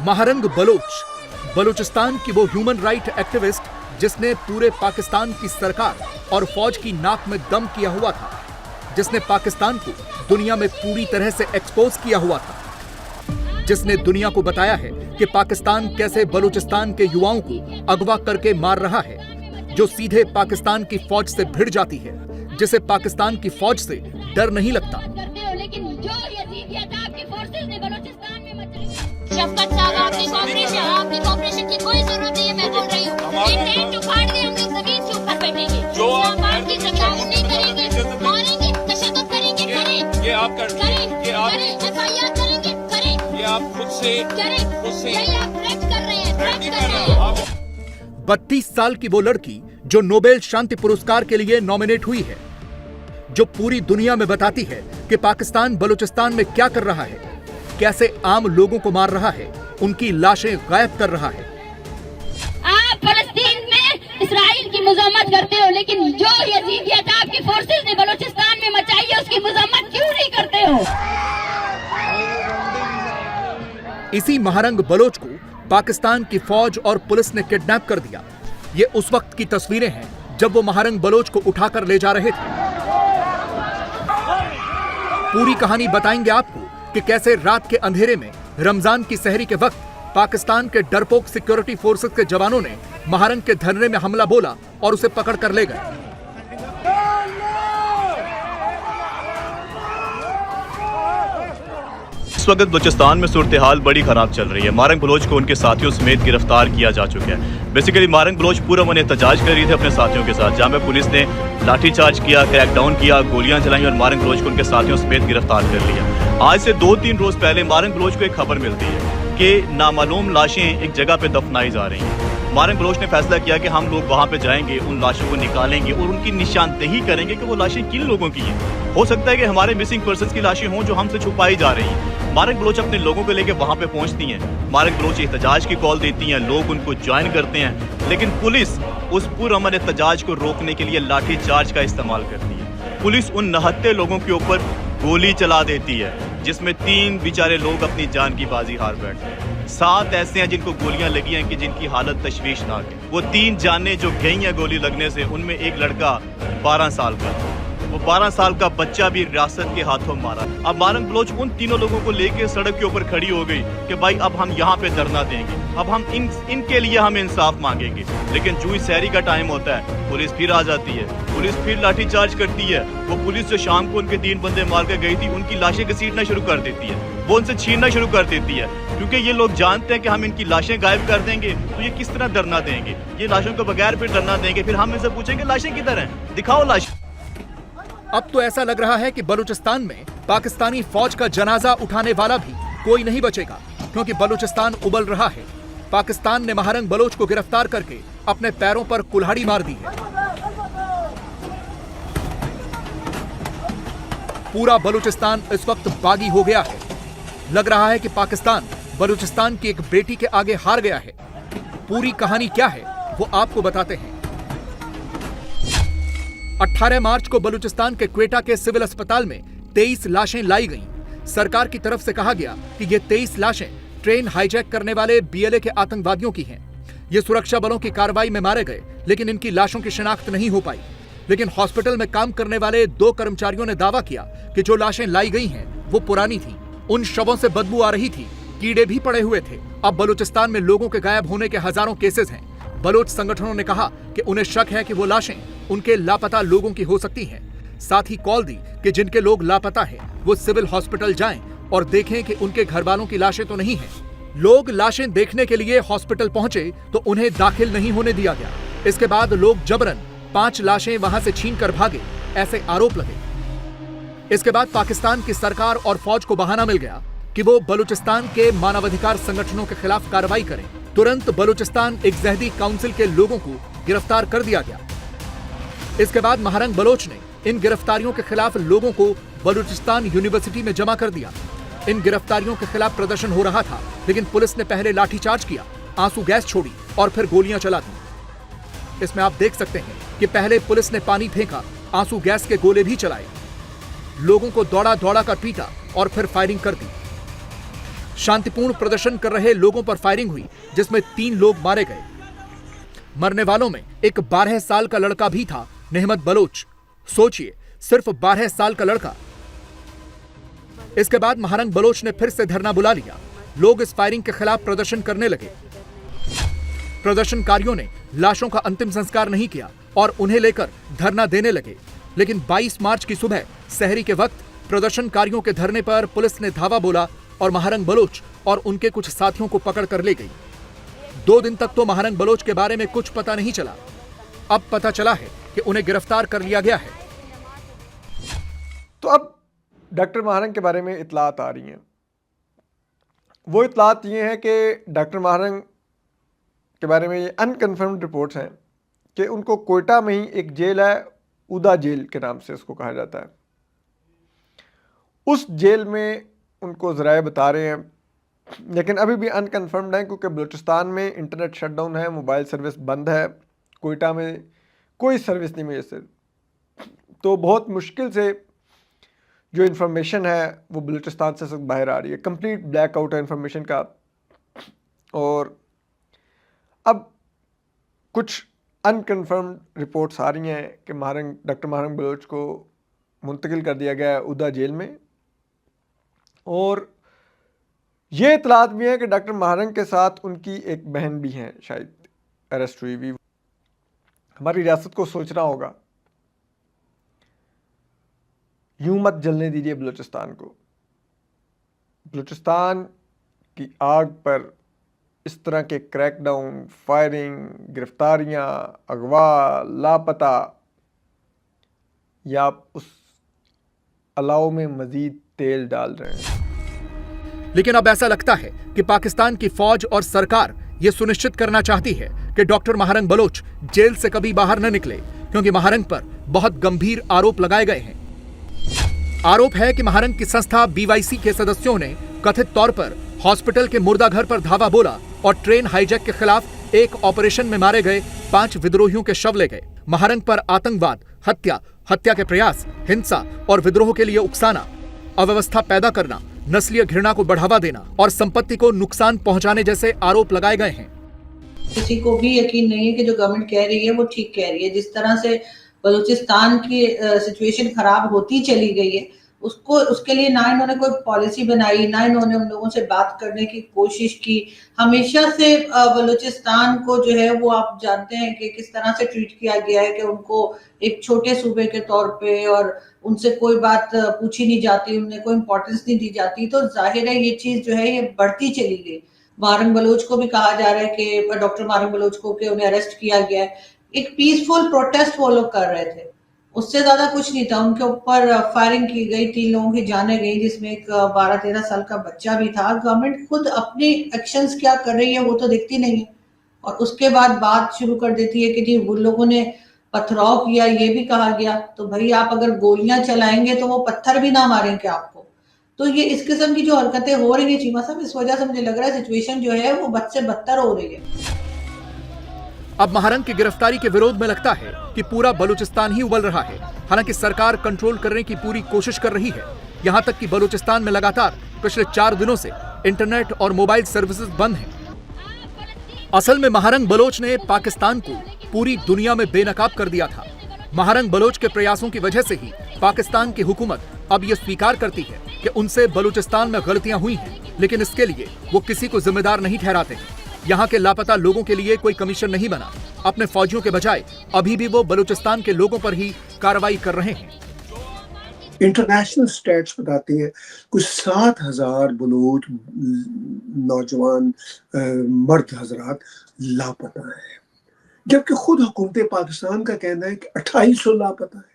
महारंग बलूचिस्तान की वो human right activist जिसने पूरे पाकिस्तान की सरकार और फौज की नाक में दम किया हुआ था, जिसने पाकिस्तान को दुनिया में पूरी तरह से एक्सपोज किया हुआ था, जिसने दुनिया को बताया है कि पाकिस्तान कैसे बलूचिस्तान के युवाओं को अगवा करके मार रहा है, जो सीधे पाकिस्तान की फौज से भिड़ जाती है, जिसे पाकिस्तान की फौज से डर नहीं लगता। लेकिन जो आपकी फोर्सेस ने बलूचिस्तान में शफकत साहब, आपकी कोऑपरेशन की कोई जरूरत नहीं है। मैं बोल रही हूँ ये टेंट उखाड़ दे, हम लोग जमीन के ऊपर बैठेंगे, इस्लामाबाद की सरकार नहीं करेंगे, मारेंगे, तशद्दुद करेंगे, करें, ये आप करें, ये आप एफआईआर करेंगे, करें, ये आप खुद से करें, यही आप थ्रेट कर रहे हैं, थ्रेट कर रहे हैं। 32 साल की वो लड़की जो नोबेल शांति पुरस्कार के लिए नॉमिनेट हुई है, जो पूरी दुनिया में बताती है कि पाकिस्तान बलूचिस्तान में क्या कर रहा है, कैसे आम लोगों को मार रहा है, उनकी लाशें गायब कर रहा है। आप फलस्तीन में इस्राइल की मजम्मत करते हो, लेकिन जो यजीदियत आपकी फोर्सेस ने बलूचिस्तान में मचाई है उसकी मजम्मत क्यों नहीं करते हो? इसी महारंग बलोच को पाकिस्तान की फौज और पुलिस ने किडनैप कर दिया। ये उस वक्त की तस्वीरें हैं जब वो महारंग बलोच को उठाकर ले जा रहे थे। पूरी कहानी बताएंगे आपको कि कैसे रात के अंधेरे में रमजान की सहरी के वक्त पाकिस्तान के डरपोक सिक्योरिटी फोर्सेस के जवानों ने महारंग के धरने में हमला बोला और उसे पकड़ कर ले गए। इस वक्त बलूचिस्तान में सूरत हाल बड़ी खराब चल रही है। महारंग बलोच को उनके साथियों समेत गिरफ्तार किया जा चुका है। बेसिकली महारंग बलोच पूरा मन एहतजाज कर रही थी अपने साथियों के साथ, जहाँ पे पुलिस ने लाठीचार्ज किया, क्रैकडाउन किया, गोलियां चलाई और महारंग बलोच को उनके साथियों समेत गिरफ्तार कर लिया। आज से 2-3 रोज पहले महारंग बलोच को एक खबर मिलती है कि नामालूम लाशें एक जगह पे दफनाई जा रही हैं। महारंग बलोच ने फैसला किया कि हम लोग वहां पे जाएंगे, उन लाशों को निकालेंगे और उनकी निशानदेही करेंगे कि वो लाशें किन लोगों की हैं। हो सकता है कि हमारे मिसिंग पर्सन्स की लाशें हों जो हमसे छुपाई जा रही हैं। महारंग बलोच अपने लोगों को लेकर वहां पे पहुंचती हैं। महारंग बलोच एहतजाज की कॉल देती हैं, लोग उनको ज्वाइन करते हैं, लेकिन पुलिस उस पुरअमन एहतजाज को रोकने के लिए लाठी चार्ज का इस्तेमाल करती है। पुलिस उन नहत्ते लोगों के ऊपर गोली चला देती है, जिसमें 3 बेचारे लोग अपनी जान की बाजी हार बैठते हैं। 7 ऐसे हैं जिनको गोलियां लगी हैं कि जिनकी हालत तशवीशनाक है। वो 3 जानें जो गई हैं गोली लगने से, उनमें एक लड़का 12 साल का, वो 12 साल का बच्चा भी रियासत के हाथों मारा। अब महारंग बलोच उन तीनों लोगों को लेकर सड़क के ऊपर खड़ी हो गई कि भाई अब हम यहाँ पे धरना देंगे, अब हम इनके लिए हम इंसाफ मांगेंगे। लेकिन जो सहरी का टाइम होता है पुलिस फिर आ जाती है, पुलिस फिर लाठीचार्ज करती है। वो पुलिस जो शाम को उनके 3 बंदे मार के गई थी, उनकी लाशें घसीटना शुरू कर देती है, वो उनसे छीनना शुरू कर देती है, क्योंकि ये लोग जानते हैं कि हम इनकी लाशें गायब कर देंगे तो ये किस तरह धरना देंगे। ये लाशों के बगैर फिर धरना देंगे, फिर हम इनसे पूछेंगे लाशें किधर हैं, दिखाओ लाशें। अब तो ऐसा लग रहा है कि बलूचिस्तान में पाकिस्तानी फौज का जनाजा उठाने वाला भी कोई नहीं बचेगा, क्योंकि बलूचिस्तान उबल रहा है। पाकिस्तान ने महारंग बलोच को गिरफ्तार करके अपने पैरों पर कुल्हाड़ी मार दी है। पूरा बलूचिस्तान इस वक्त बागी हो गया है। लग रहा है कि पाकिस्तान बलूचिस्तान की एक बेटी के आगे हार गया है। पूरी कहानी क्या है वो आपको बताते हैं। 18 मार्च को बलूचिस्तान के क्वेटा के सिविल अस्पताल में 23 लाशें लाई गईं। सरकार की तरफ से कहा गया कि ये 23 लाशें ट्रेन हाईजैक करने वाले बीएलए के आतंकवादियों की हैं। ये सुरक्षा बलों की कार्रवाई में मारे गए, लेकिन इनकी लाशों की शिनाख्त नहीं हो पाई। लेकिन हॉस्पिटल में काम करने वाले 2 कर्मचारियों ने दावा किया कि जो लाशें लाई गई हैं वो पुरानी थी, उन शवों से बदबू आ रही थी, कीड़े भी पड़े हुए थे। अब बलूचिस्तान में लोगों के गायब होने के हजारों केसेस हैं। बलोच संगठनों ने कहा कि उन्हें शक है कि वो लाशें उनके लापता लोगों की हो सकती हैं। साथ ही कॉल दी कि जिनके लोग लापता हैं वो सिविल हॉस्पिटल जाएं और देखें कि उनके घर वालों की लाशें तो नहीं हैं। लोग लाशें देखने के लिए हॉस्पिटल पहुंचे तो उन्हें दाखिल नहीं होने दिया गया। इसके बाद लोग जबरन 5 लाशें वहां से छीन कर भागे, ऐसे आरोप लगे। इसके बाद पाकिस्तान की सरकार और फौज को बहाना मिल गया कि वो बलूचिस्तान के मानवाधिकार संगठनों के खिलाफ कार्रवाई करें। तुरंत बलूचिस्तान इक्ज़हदी काउंसिल के लोगों को गिरफ्तार कर दिया गया। इसके बाद महारंग बलोच ने इन गिरफ्तारियों के खिलाफ लोगों को बलूचिस्तान यूनिवर्सिटी में जमा कर दिया। इन गिरफ्तारियों के खिलाफ प्रदर्शन हो रहा था, लेकिन पुलिस ने पहले लाठीचार्ज किया, आंसू गैस छोड़ी और फिर गोलियां चला दी। इसमें आप देख सकते हैं कि पहले पुलिस ने पानी फेंका, आंसू गैस के गोले भी चलाए, लोगों को दौड़ा दौड़ा कर पीटा और फिर फायरिंग कर दी। शांतिपूर्ण प्रदर्शन कर रहे लोगों पर फायरिंग हुई, जिसमें 3 लोग मारे गए। मरने वालों में एक 12 साल का लड़का भी था, नेहमत बलोच। सोचिए, सिर्फ 12 साल का लड़का। इसके बाद महारंग बलोच ने फिर से धरना बुला लिया। लोग इस फायरिंग के खिलाफ प्रदर्शन करने लगे। प्रदर्शनकारियों ने लाशों का अंतिम संस्कार नहीं किया और उन्हें लेकर धरना देने लगे। लेकिन 22 मार्च की सुबह सहरी के वक्त प्रदर्शनकारियों के धरने पर पुलिस ने धावा बोला और महारंग बलोच और उनके कुछ साथियों को पकड़ कर ले गई। 2 दिन तक तो महारंग बलोच के बारे में कुछ पता नहीं चला। अब पता चला है कि उन्हें गिरफ्तार कर लिया गया है। तो अब डॉक्टर महारंग के बारे में इतलात आ रही हैं। वो इतलात ये हैं कि डॉक्टर महारंग के बारे में ये अनकन्फर्म्ड रिपोर्ट्स हैं कि उनको कोयटा में ही एक जेल है, उदा जेल के नाम से उसको कहा जाता है। उस जेल में उनको ज़राए बता रहे हैं, लेकिन अभी भी अनकन्फर्म्ड है क्योंकि बलूचिस्तान में इंटरनेट शटडाउन है, मोबाइल सर्विस बंद है, कोयटा में कोई सर्विस नहीं मैसर। तो बहुत मुश्किल से जो इन्फॉर्मेशन है वो बलूचिस्तान से बाहर आ रही है। कंप्लीट ब्लैकआउट है इन्फॉर्मेशन का। और अब कुछ अनकन्फर्म्ड रिपोर्ट्स आ रही हैं कि डॉक्टर महारंग बलोच को मुंतकिल कर दिया गया है उदा जेल में। और ये इतलात भी है कि डॉक्टर महारंग के साथ उनकी एक बहन भी हैं, शायद अरेस्ट हुई भी। हमारी रियासत को सोचना होगा, यूं मत जलने दीजिए बलूचिस्तान को। बलूचिस्तान की आग पर इस तरह के क्रैकडाउन, फायरिंग, गिरफ्तारियां, अगवा, लापता, या आप उस अलाव में मजीद तेल डाल रहे हैं। लेकिन अब ऐसा लगता है कि पाकिस्तान की फौज और सरकार ये सुनिश्चित करना चाहती है कि डॉक्टर महारंग बलोच जेल से कभी बाहर न निकले, क्योंकि महारंग पर बहुत गंभीर आरोप लगाए गए हैं। आरोप है कि महारंग की संस्था BYC के सदस्यों ने कथित तौर पर हॉस्पिटल के मुर्दा घर पर धावा बोला और ट्रेन हाईजैक के खिलाफ एक ऑपरेशन में मारे गए 5 विद्रोहियों के शव ले गए। महारंग पर आतंकवाद, हत्या के प्रयास, हिंसा और विद्रोह के लिए उकसाना, अव्यवस्था पैदा करना, नस्लीय घृणा को बढ़ावा देना और संपत्ति को नुकसान पहुंचाने जैसे आरोप लगाए गए हैं। किसी को भी यकीन नहीं है कि जो गवर्नमेंट कह रही है वो ठीक कह रही है। जिस तरह से बलूचिस्तान की सिचुएशन खराब होती चली गई है, उसके लिए ना इन्होंने कोई पॉलिसी बनाई, ना इन्होंने उन लोगों से बात करने की कोशिश की। हमेशा से बलूचिस्तान को जो है वो आप जानते हैं कि किस तरह से ट्रीट किया गया है, कि उनको एक छोटे सूबे के तौर पे और उनसे कोई बात पूछी नहीं जाती, उन्हें कोई इम्पोर्टेंस नहीं दी जाती। तो जाहिर है ये चीज जो है ये बढ़ती चली गई। महारंग बलोच को भी कहा जा रहा है कि डॉक्टर महारंग बलोच को कि उन्हें अरेस्ट किया गया है। एक पीसफुल प्रोटेस्ट वो लोग कर रहे थे, उससे ज्यादा कुछ नहीं था। उनके ऊपर फायरिंग की गई, 3 लोगों की जाने गई, जिसमें एक 12-13 साल का बच्चा भी था। गवर्नमेंट खुद अपने एक्शंस क्या कर रही है वो तो देखती नहीं है, और उसके बाद बात शुरू कर देती है कि जी वो लोगों ने पथराव किया, ये भी कहा गया। तो भाई आप अगर गोलियां चलाएंगे तो वो पत्थर भी ना मारेंगे आपको। तो ये इस किस्म की जो हरकतें हो रही है चीमा साहब, इस वजह से मुझे लग रहा है सिचुएशन जो है वो बद से बदतर हो रही है। अब महारंग की गिरफ्तारी के विरोध में लगता है कि पूरा बलूचिस्तान ही उबल रहा है। हालांकि सरकार कंट्रोल करने की पूरी कोशिश कर रही है। यहां तक कि बलूचिस्तान में लगातार पिछले 4 दिनों से इंटरनेट और मोबाइल सर्विसेज बंद हैं। असल में महारंग बलोच ने पाकिस्तान को पूरी दुनिया में बेनकाब कर दिया था। महारंग बलोच के प्रयासों की वजह से ही पाकिस्तान की हुकूमत अब यह स्वीकार करती है कि उनसे बलूचिस्तान में गलतियां हुई हैं, लेकिन इसके लिए वो किसी को जिम्मेदार नहीं ठहराते हैं। यहाँ के लापता लोगों के लिए कोई कमीशन नहीं बना। अपने फौजियों के बजाय अभी भी वो बलूचिस्तान के लोगों पर ही कार्रवाई कर रहे हैं। इंटरनेशनल स्टैट्स बताते हैं कुछ 7,000 बलूच नौजवान मर्द हजरात लापता है, जबकि खुद हुकूमत पाकिस्तान का कहना है कि 2800 लापता है।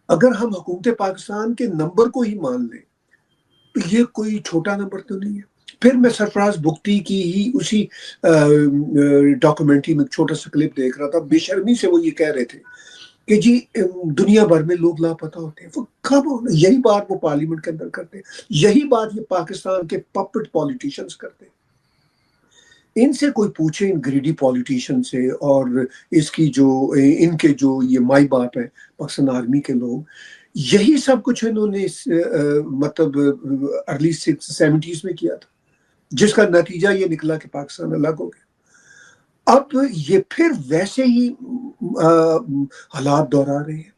अगर हम हुकूमत पाकिस्तान के नंबर को ही मान लें तो ये कोई छोटा नंबर तो नहीं है। फिर मैं सरफराज बुख्ती की ही उसी डॉक्यूमेंट्री में छोटा सा क्लिप देख रहा था। बेशर्मी से वो ये कह रहे थे कि जी दुनिया भर में लोग लापता होते हैं। वो कब होना, यही बात वो पार्लियामेंट के अंदर करते हैं, यही बात ये पाकिस्तान के पपेट पॉलिटिशियंस करते हैं। इनसे कोई पूछे, इन ग्रीडी पॉलिटिशियन से, और इसकी जो इनके जो ये माई बाप है पाकिस्तान आर्मी के लोग, यही सब कुछ इन्होंने मतलब अर्ली 70s में किया था। जिसका नतीजा ये निकला कि पाकिस्तान अलग हो गया। अब ये फिर वैसे ही हालात दोहरा रहे हैं।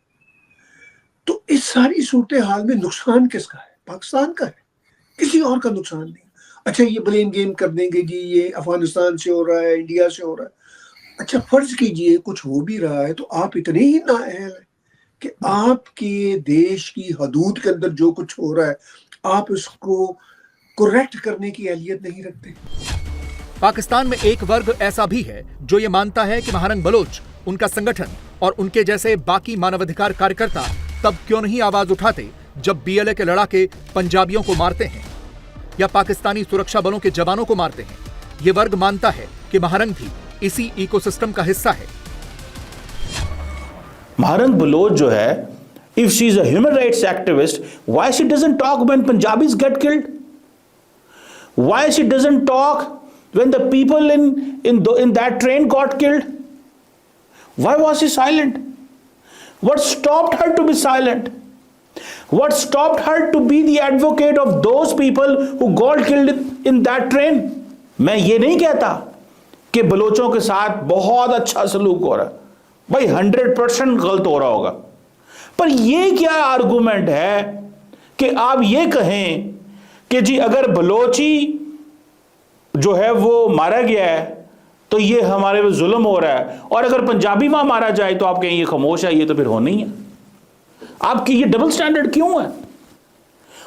तो इस सारी सूरत हाल में नुकसान किसका है? पाकिस्तान का है, किसी और का नुकसान नहीं। अच्छा, ये ब्लेम गेम कर देंगे जी, ये अफगानिस्तान से हो रहा है, इंडिया से हो रहा है। अच्छा, फर्ज कीजिए कुछ हो भी रहा है तो आप इतने ही नाअहल हैं कि आपके देश की हदूद के अंदर जो कुछ हो रहा है आप उसको करेक्ट करने की अहलियत नहीं रखते। पाकिस्तान में एक वर्ग ऐसा भी है जो ये मानता है कि महारंग बलोच, उनका संगठन और उनके जैसे बाकी मानवाधिकार कार्यकर्ता तब क्यों नहीं आवाज उठाते जब बीएलए के लड़ाके पंजाबियों को मारते हैं या पाकिस्तानी सुरक्षा बलों के जवानों को मारते हैं। ये वर्ग मानता है कि महारंग भी इसी इकोसिस्टम का हिस्सा है। महारंग बलोच जो है, if she is a human rights activist, why she doesn't talk when Punjabis get killed? Why she doesn't talk when the people in that train got killed? Why was she silent? What stopped her to be silent? What stopped her to be the advocate of those people who got killed in that train? मैं ये नहीं कहता कि बलोचों के साथ बहुत अच्छा सलूक हो रहा है, भाई 100% गलत हो रहा होगा, पर ये क्या आर्गुमेंट है कि आप ये कहें कि जी अगर बलोची जो है वो मारा गया है तो ये हमारे पे जुल्म हो रहा है, और अगर पंजाबी वहां मारा जाए तो आप कहें ये खामोश है, ये तो फिर होना ही है। आपकी ये डबल स्टैंडर्ड क्यों है?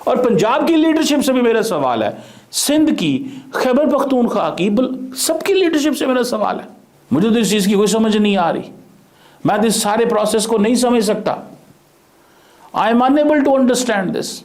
और पंजाब की लीडरशिप से भी मेरा सवाल है, सिंध की, खैबर पख्तूनख्वा की, सबकी लीडरशिप से मेरा सवाल है। मुझे तो इस चीज की कोई समझ नहीं आ रही, मैं इस सारे प्रोसेस को नहीं समझ सकता। I am unable to understand this.